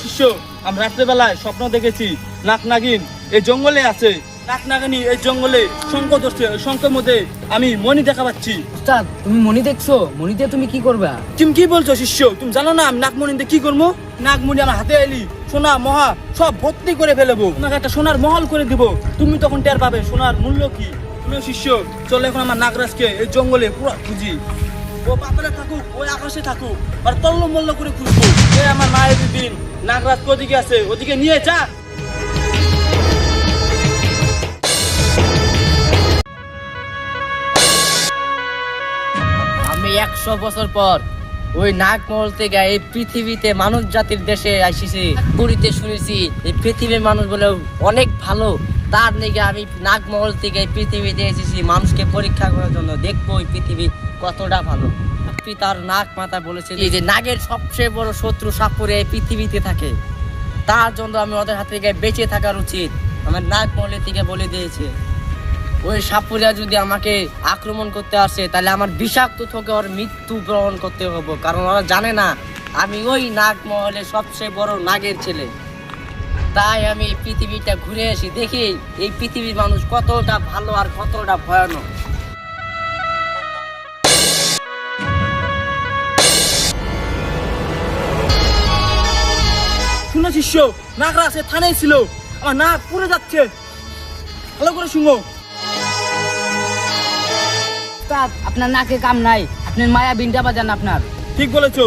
শিষ্য, আমি রাত্রেবেলায় স্বপ্ন দেখেছি নাগ নাগিন এই জঙ্গলে আছে। নাগ নাগিনী এই জঙ্গলে শঙ্খ ধরছে, ওই শঙ্খের মধ্যে আমি মণি দেখা পাচ্ছি। উস্তাদ, তুমি মণি দেখছো? মণিতে তুমি কি করবা? তুমি কি বলছো শিষ্য? তুমি জানো না আমি নাগমণিতে কি করবো? নাগমণি আমার হাতে এলি সোনা মহা সব ভর্তি করে ফেলবো, তোমাকে একটা সোনার মহল করে দিব। তুমি তখন টের পাবে সোনার মূল্য কি। তুমি শিষ্য, চলো এখন আমার নাগরাজকে এই জঙ্গলে পুরো খুঁজি। ও পাতালে থাকুক, ওই আকাশে থাকুক, আর তল্ল মল্ল করে খুঁজবো। আমার মায়ের দিন নাগরাজ ওদিকে আছে, ওদিকে নিয়ে যা। আমি 100 বছর পর ওই নাগমহল থেকে এই পৃথিবীতে মানুষ জাতির দেশে আসিছি। পুরীতে শুনেছি এই পৃথিবীর মানুষ বলে অনেক ভালো, তার নিগে আমি নাগমহল থেকে এই পৃথিবীতে এসেছি মানুষকে পরীক্ষা করার জন্য, দেখবো ওই পৃথিবী কতটা ভালো। তার নাগ মাতা বলেছে যে নাগের সবচেয়ে বড় শত্রু সাপুরে এই পৃথিবীতে থাকে, তার জন্য আমি ওদের হাত থেকে বেঁচে থাকার উচিত। আমার নাগমহলের থেকে বলে দিয়েছে ওই সাপুরিয়া যদি আমাকে আক্রমণ করতে আসে তাহলে আমার বিষাক্ত থেকে ওর মৃত্যু গ্রহণ করতে হবে, কারণ ওরা জানে না আমি ওই নাগমহলের সবচেয়ে বড় নাগের ছেলে। তাই আমি এই পৃথিবীটা ঘুরে আসি, দেখি এই পৃথিবীর মানুষ কতটা ভালো আর কতটা ভয়ানক। শুনো শিষ্য, নাগরাজ থানায় ছিল, আমার নাক পুড়ে যাচ্ছে, ভালো করে শুনো। উস্তাদ, আপনার নাকে কাম নাই, আপনার মায়া বিনটা বাজান আপনার। ঠিক বলেছো।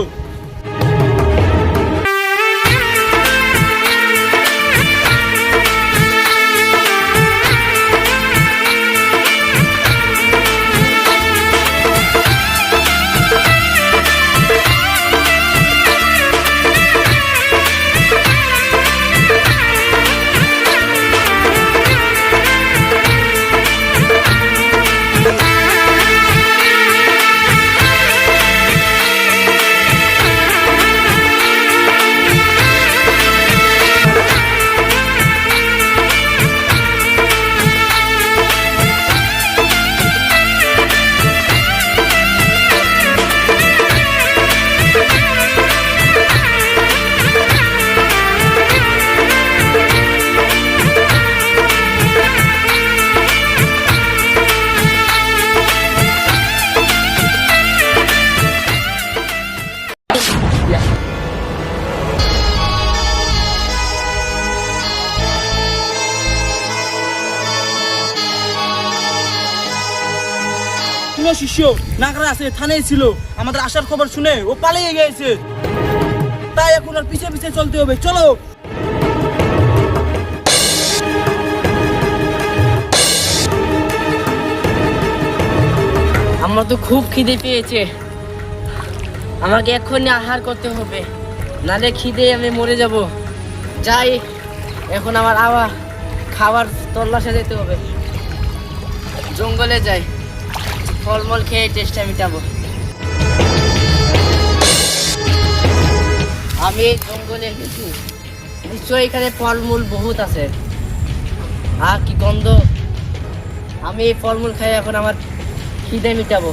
শিষ্য, নাগরাজ থানায় ছিল, আমাদের আসার খবর শুনে ও পালিয়ে গেছে, তাই এখন আর পিছে পিছে চলতে হবে। চলো। আমার তো খুব খিদে পেয়েছে, আমাকে এক্ষুনি আহার করতে হবে, নালে খিদে আমি মরে যাব। যাই, এখন আমার খাবার তল্লাশে যেতে হবে, জঙ্গলে যাই, ফলমূল খেয়ে টেস্টটা মিটাবো। আমি এই জঙ্গলে এসেছি, নিশ্চয়ই এখানে ফলমূল বহুত আছে। আর কি গন্ধ! আমি এই ফলমূল খাই এখন আমার খিদে মিটাবো।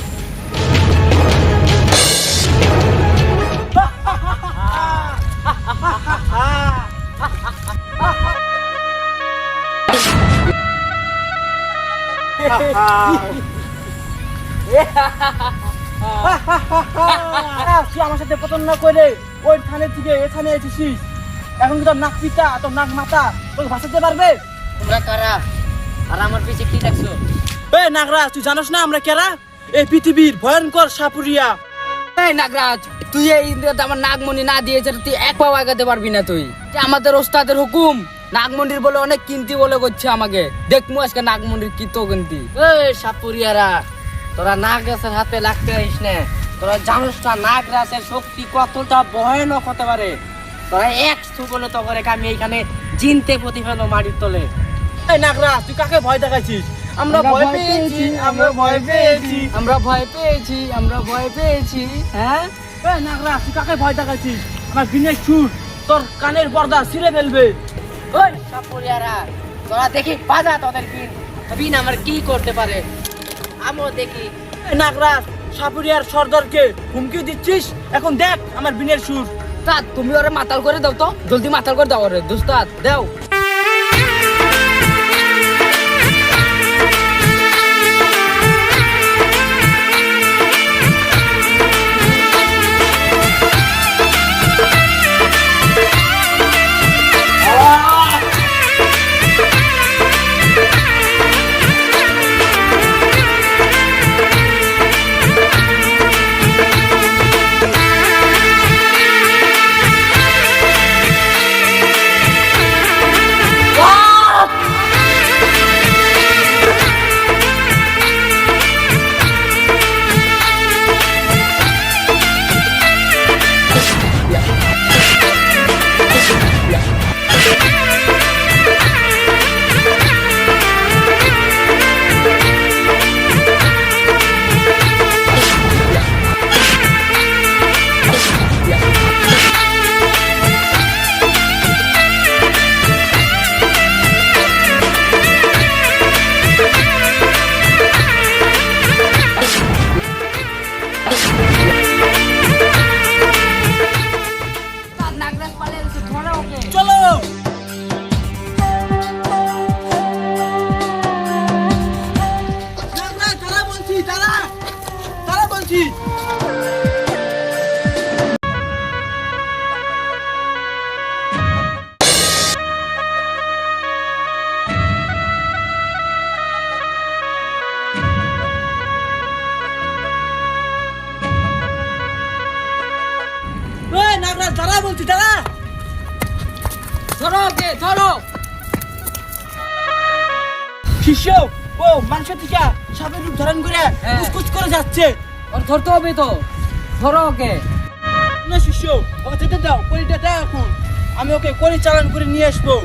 তুই আমার সাথে পছন্দ করে ওই থানের থেকে এখানে এসেছিস, এখন কি তোর নাক পিতা তোর নাক মাথা তোকে ভাসাতে পারবে? তোমরা কারা আর আমার পিছে কি দেখছো? এই নাগরাজ, তুই জানোস না আমরা কারা? এই পৃথিবীর ভয়ঙ্কর সাপুরিয়া। এই নাগরাজ, তুই এই আমার নাগমণি না দিয়েছে, তুই এক পাও আগাতে পারবি না। তুই আমাদের ওস্তাদের হুকুম, নাগমন্দির বলে অনেক কিনতি বলে করছে আমাকে, দেখমু আজকে নাগমন্দির কি তো কিনতি। এই সাপুরিয়ারা, তোরা নাগরাজের হাতে লাগতে আসিস না, তোরা জানোস না নাগরাজের শক্তি কতটা ভয়ানক হতে পারে। তোরা এক বলে তো করে আমি এইখানে জিনতে প্রতিফেল মাটির তলে। এই নাগরাজ, তুই কাকে ভয় দেখাচ্ছিস? আমরা ভয় পেয়েছি, আমরা ভয় পেয়েছি, আমরা ভয় পেয়েছি, আমরা ভয় পেয়েছি। হ্যাঁ, এই নাগরাজ, তুই কাকে ভয় দেখাচ্ছিস? আমার বিনের সুর তোর কানের পর্দা ছিঁড়ে ফেলবে। ওই সাপুরিয়ারা, তোরা দেখি বাজা তোদের বিন আমার কি করতে পারে, আমিও দেখি। নাগরাজ, সাপুরিয়ার সর্দারকে হুমকি দিচ্ছিস, এখন দেখ আমার বিনের সুর। ওস্তাদ তুমি ওরে মাতাল করে দাও তো, জলদি মাতাল করে দাও ওরে দোস্তাদ দাও। চলো তারা বলছি, তারা বলছি। নাগরাজ তারা বলছি, তারা ধরো ওকে ধরো। শিষ্য ও মাংস থেকে সাপের রূপ ধারণ করে হ্যাঁ। কুচকুচ করে যাচ্ছে। ওর ধরতে হবে তো, ধরো ওকে। না শিষ্য, ওকে যেতে দাও, কড়িটা দাও এখন, আমি ওকে কড়ি চালান করে নিয়ে আসবো।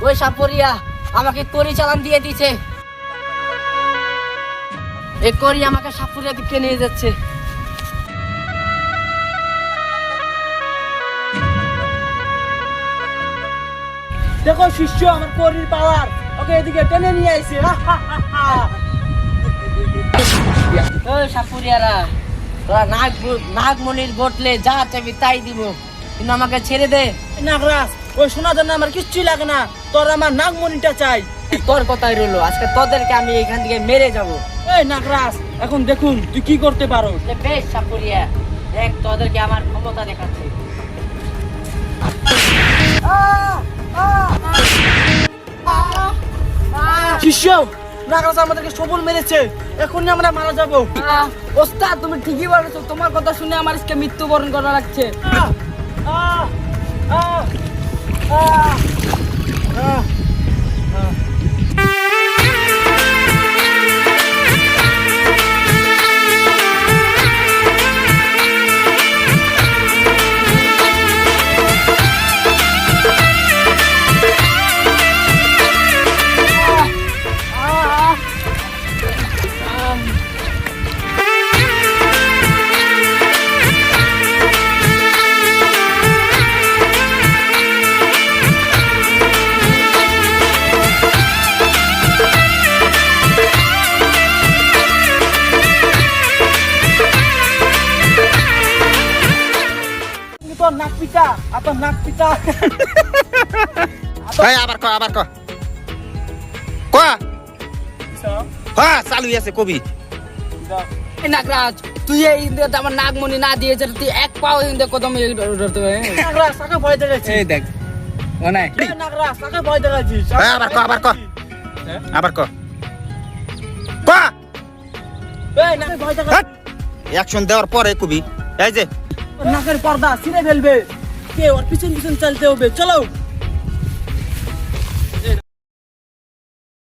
ওই সাপুরিয়া আমাকে করি চালান দিয়ে দিছে, এ করি আমাকে সাপুরিয়া দিকে নিয়ে যাচ্ছে। দেখো শিষ্য আমার কড়ির পাওয়ার, ওকে এদিকে টেনে নিয়ে আইছে। ওই সাপুরিয়ারা, তোরা নাগমণির বটলে যা চাবি তাই দিব, কিন্তু আমাকে ছেড়ে দে। নাগরাজ ওই সোনা দানা আমার কিচ্ছুই লাগে না, তোর আমার নাগমণিটা চাই। তোর কথাই রইলো, আজকে তোদেরকে আমি এখান থেকে মেরে যাব। এই নাগরাজ এখন দেখুন তুই কি করতে পারো। বেশ সাপুরিয়া, দেখ তোদেরকে আমার ক্ষমতা দেখাচ্ছি। শিষ্য নাগরাজ আমাদেরকে সবল মেরেছে, এখনই আমরা মারা যাবো। ওস্তাদ তুমি ঠিকই বলেছো, তোমার কথা শুনে আমার আজকে মৃত্যুবরণ করা লাগছে। তোর নাক পিতা, আপনার নাক পিতা। আবার ক আবার ক ক হ্যাঁ চালু আছে কবি। নাগরাজ তুই এই ইন্দ্রিয়তে আমার নাগমণি না দিয়েছে, তুই এক পাও ইন্দ্রিয় কদম ধরতে হবে। নাগরাজ তাকে ভয় দেখাচ্ছি। এই দেখ ও নাই নাগরাজ তাকে ভয় দেখাচ্ছি। আবার ক আবার ক আবার ক ক এই নাকে ভয় দেখাচ্ছি। অ্যাকশন দেওয়ার পরে কবি এই যে নাকের পর্দা ছিঁড়ে ফেলবে, কে ওর পিছন পিছন চলতে হবে। চলো